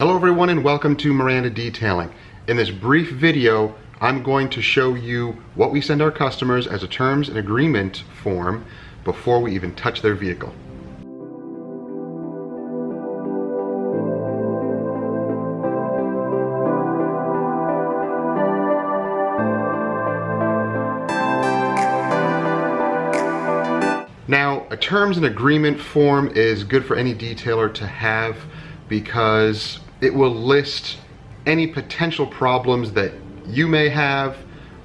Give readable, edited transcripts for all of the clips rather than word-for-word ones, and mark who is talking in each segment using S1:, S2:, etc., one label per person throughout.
S1: Hello everyone and welcome to Miranda Detailing. In this brief video, I'm going to show you what we send our customers as a terms and agreement form before we even touch their vehicle. Now, a terms and agreement form is good for any detailer to have because it will list any potential problems that you may have,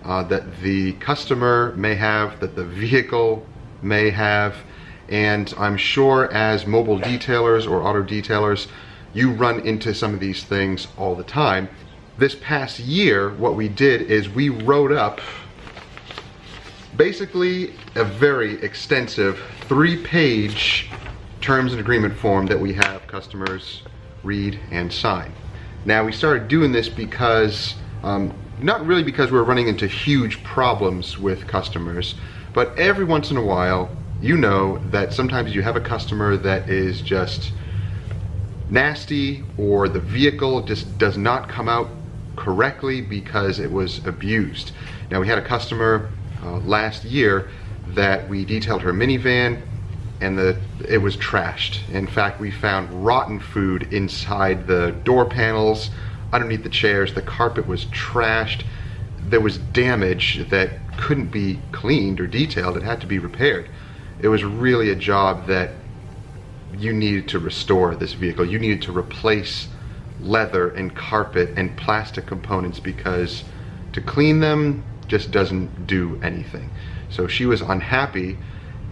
S1: that the customer may have, that the vehicle may have, and I'm sure as mobile detailers or auto detailers, you run into some of these things all the time. This past year, what we did is we wrote up basically a very extensive 3-page terms and agreement form that we have customers read and sign. Now, we started doing this because, not really because we're running into huge problems with customers, but every once in a while, you know that sometimes you have a customer that is just nasty, or the vehicle just does not come out correctly because it was abused. Now, we had a customer last year that we detailed her minivan, and it was trashed. In fact, we found rotten food inside the door panels, underneath the chairs. The carpet was trashed. There was damage that couldn't be cleaned or detailed. It had to be repaired. It was really a job that you needed to restore this vehicle. You needed to replace leather and carpet and plastic components because to clean them just doesn't do anything. So she was unhappy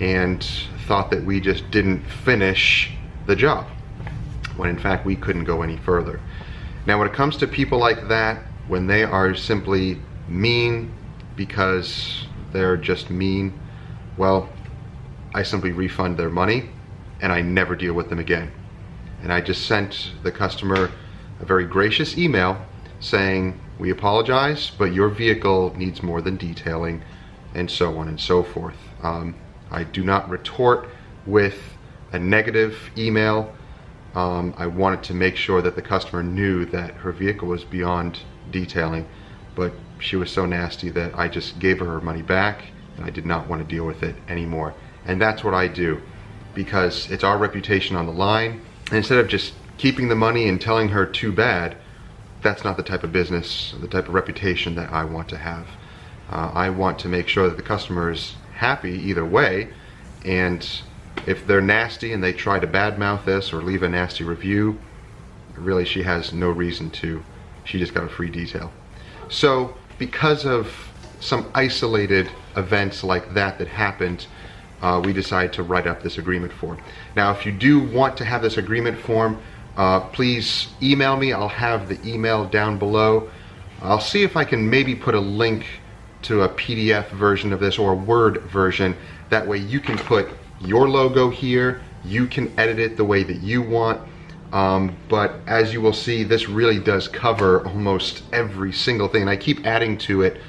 S1: and thought that we just didn't finish the job, when in fact we couldn't go any further. Now, when it comes to people like that, when they are simply mean because they're just mean, well, I simply refund their money and I never deal with them again. And I just sent the customer a very gracious email saying, we apologize, but your vehicle needs more than detailing, and so on and so forth. I do not retort with a negative email. I wanted to make sure that the customer knew that her vehicle was beyond detailing, but she was so nasty that I just gave her money back, and I did not want to deal with it anymore. And that's what I do, because it's our reputation on the line. And instead of just keeping the money and telling her too bad, that's not the type of business, the type of reputation that I want to have. I want to make sure that the customer is happy either way, and if they're nasty and they try to badmouth this or leave a nasty review, really she has no reason to. She just got a free detail. So because of some isolated events like that happened, we decided to write up this agreement form. Now, if you do want to have this agreement form, please email me. I'll have the email down below. I'll see if I can maybe put a link to a PDF version of this or a Word version. That way you can put your logo here, you can edit it the way that you want, but as you will see, this really does cover almost every single thing. And I keep adding to it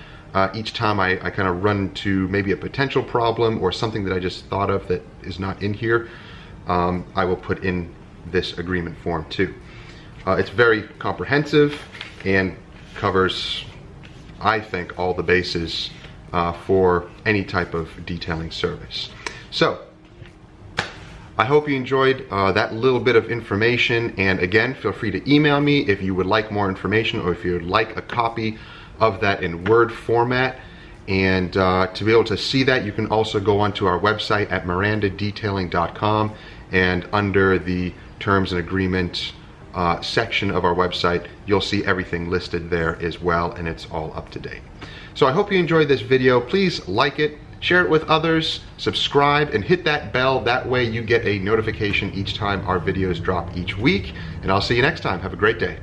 S1: each time I kind of run to maybe a potential problem or something that I just thought of that is not in here. I will put in this agreement form too. It's very comprehensive and covers, I think, all the bases for any type of detailing service. So, I hope you enjoyed that little bit of information, and again, feel free to email me if you would like more information or if you would like a copy of that in Word format. And to be able to see that, you can also go onto our website at mirandadetailing.com, and under the terms and agreement section of our website, you'll see everything listed there as well, and it's all up to date. So I hope you enjoyed this video. Please like it, share it with others, subscribe, and hit that bell. That way you get a notification each time our videos drop each week. And I'll see you next time. Have a great day.